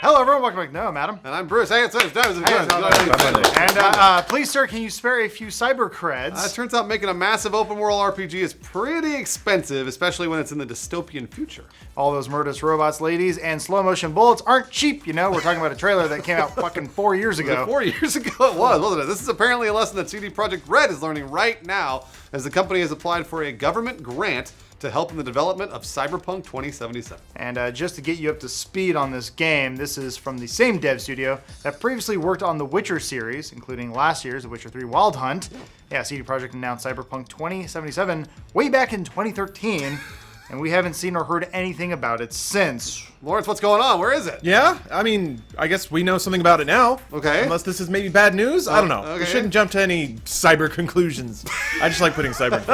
Hello, everyone. Welcome back. No, madam. And I'm Bruce. Hey, it's And please, sir, can you spare a few cyber creds? it turns out making a massive open world RPG is pretty expensive, especially when it's in the dystopian future. All those murderous robots, ladies, and slow motion bullets aren't cheap, you know. We're talking about a trailer that came out fucking 4 years ago. 4 years ago it was, wasn't it? This is apparently a lesson that CD Projekt Red is learning right now, as the company has applied for a government grant to help in the development of Cyberpunk 2077. And just to get you up to speed on this game, this is from the same dev studio that previously worked on the Witcher series, including last year's The Witcher 3 Wild Hunt. Yeah, CD Projekt announced Cyberpunk 2077 way back in 2013, and we haven't seen or heard anything about it since. Lawrence, what's going on? Where is it? Yeah, I mean, I guess we know something about it now. Okay. Unless this is maybe bad news. I don't know. Okay. We shouldn't jump to any cyber conclusions. I just like putting cyber in.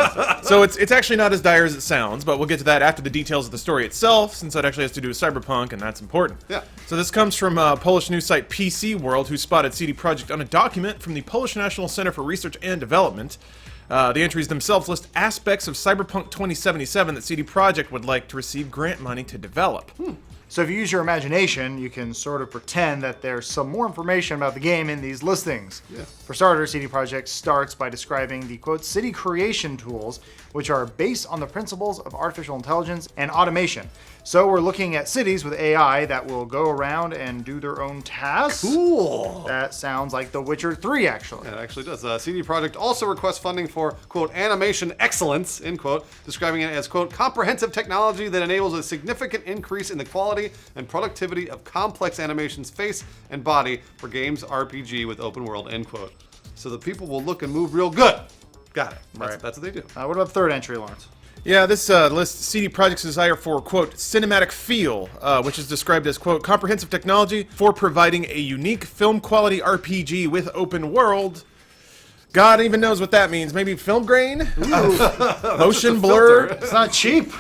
So it's actually not as dire as it sounds, but we'll get to that after the details of the story itself, since that actually has to do with Cyberpunk, and that's important. Yeah. So this comes from Polish news site PC World, who spotted CD Projekt on a document from the Polish National Center for Research and Development. The entries themselves list aspects of Cyberpunk 2077 that CD Projekt would like to receive grant money to develop. So if you use your imagination, you can sort of pretend that there's some more information about the game in these listings. Yeah. For starters, CD Projekt starts by describing the, quote, city creation tools, which are based on the principles of artificial intelligence and automation. So we're looking at cities with AI that will go around and do their own tasks. Cool. That sounds like The Witcher 3, actually. Yeah, it actually does. CD Projekt also requests funding for, quote, animation excellence, end quote, describing it as, quote, comprehensive technology that enables a significant increase in the quality and productivity of complex animations, face and body for games RPG with open world, end quote. So the people will look and move real good. Got it. That's what they do. What about the third entry, Lawrence? Yeah, this lists CD Projekt's desire for, quote, cinematic feel, which is described as, quote, comprehensive technology for providing a unique film-quality RPG with open world. God even knows what that means. Maybe film grain? Motion blur? It's not cheap.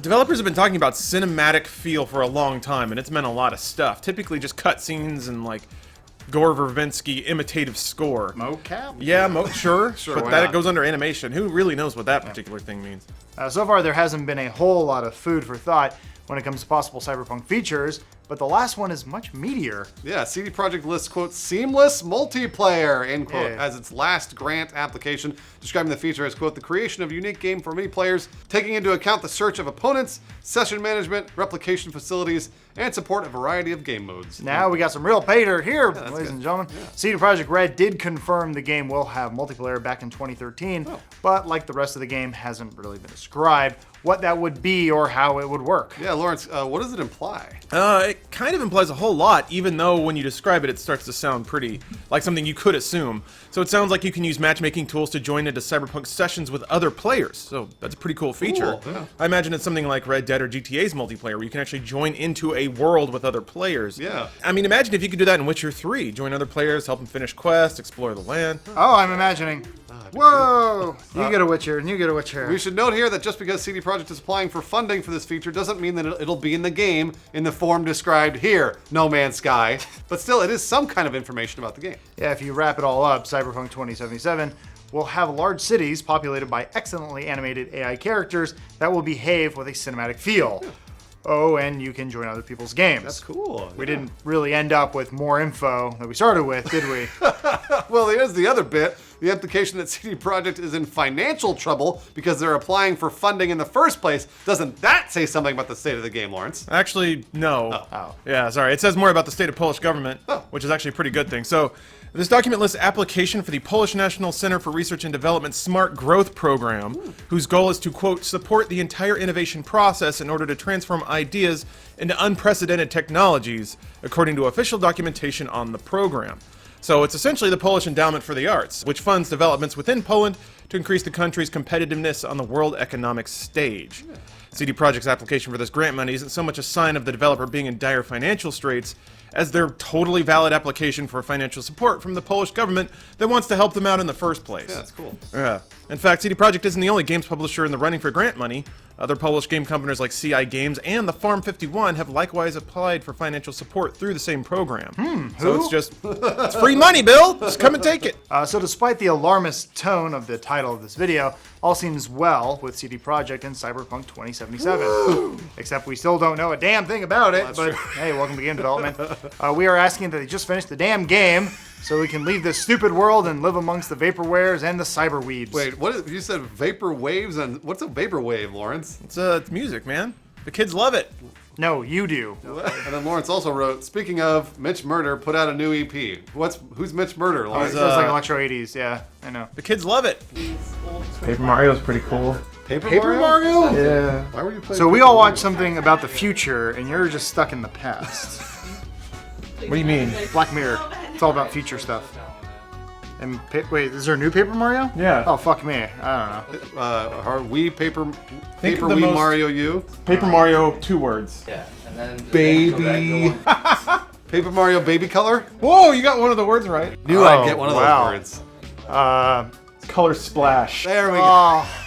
Developers have been talking about cinematic feel for a long time, and it's meant a lot of stuff. Typically just cutscenes and, like, Gore Verbinski imitative score. Mocap? Yeah, sure. Sure, but why that not? goes under animation. Who really knows what that particular thing means? So far, there hasn't been a whole lot of food for thought when it comes to possible Cyberpunk features, but the last one is much meatier. Yeah, CD Projekt lists, quote, seamless multiplayer, end quote, Yeah. as its last grant application, describing the feature as, quote, the creation of a unique game for many players, taking into account the search of opponents, session management, replication facilities, and support a variety of game modes. Now we got some real pater here, that's ladies good. and gentlemen. CD Projekt Red did confirm the game will have multiplayer back in 2013, but like the rest of the game, hasn't really been described what that would be or how it would work. Yeah, Lawrence, what does it imply? It kind of implies a whole lot, even though when you describe it, it starts to sound pretty like something you could assume. So it sounds like you can use matchmaking tools to join into Cyberpunk sessions with other players. So that's a pretty cool feature. Cool, yeah. I imagine it's something like Red Dead or GTA's multiplayer, where you can actually join into a world with other players. Yeah. I mean, imagine if you could do that in Witcher 3. Join other players, help them finish quests, explore the land. Oh, I'm imagining. Whoa! You get a Witcher, and you get a Witcher. We should note here that just because CD Projekt is applying for funding for this feature doesn't mean that it'll be in the game in the form described here, No Man's Sky. But still, it is some kind of information about the game. Yeah, if you wrap it all up, Cyberpunk 2077 will have large cities populated by excellently animated AI characters that will behave with a cinematic feel. Oh, and you can join other people's games. That's cool. We didn't really end up with more info that we started with, did we? Well, here's the other bit. The implication that CD Projekt is in financial trouble because they're applying for funding in the first place. Doesn't that say something about the state of the game, Lawrence? Actually, no. Oh. Yeah, sorry. It says more about the state of Polish government, which is actually a pretty good thing. So, this document lists application for the Polish National Center for Research and Development Smart Growth Program, whose goal is to, quote, support the entire innovation process in order to transform ideas into unprecedented technologies, according to official documentation on the program. So it's essentially the Polish Endowment for the Arts, which funds developments within Poland to increase the country's competitiveness on the world economic stage. CD Projekt's application for this grant money isn't so much a sign of the developer being in dire financial straits as their totally valid application for financial support from the Polish government that wants to help them out in the first place. Yeah, that's cool. Yeah. In fact, CD Projekt isn't the only games publisher in the running for grant money. Other published game companies like CI Games and the Farm 51 have likewise applied for financial support through the same program. So it's free money, Bill. Just come and take it. So despite the alarmist tone of the title of this video, all seems well with CD Projekt and Cyberpunk 2077. Except we still don't know a damn thing about it, but hey, welcome to game development. We are asking that they just finish the damn game so we can leave this stupid world and live amongst the vaporwares and the cyberweebs. Wait, you said vapor waves, and what's a vapor wave, Lawrence? It's music, man. The kids love it. No, you do. And then Lawrence also wrote, speaking of, Mitch Murder put out a new EP. Who's Mitch Murder, It Lawrence? was like Electro 80s, yeah, I know. The kids love it. Paper Mario's pretty cool. Paper Mario? Yeah. Why were you playing So we all watched something about the future, and you're just stuck in the past. What do you mean? Black Mirror. It's all about future stuff. And wait, is there a new Paper Mario? Yeah. Oh, fuck me. I don't know. Are we Paper Think of the Wii most- Mario U? Paper Mario, 2 words. Yeah, and then Baby. Paper Mario Baby Color? Whoa, you got one of the words right. Knew I'd get one of those wow. words. Color Splash. There we go. Oh,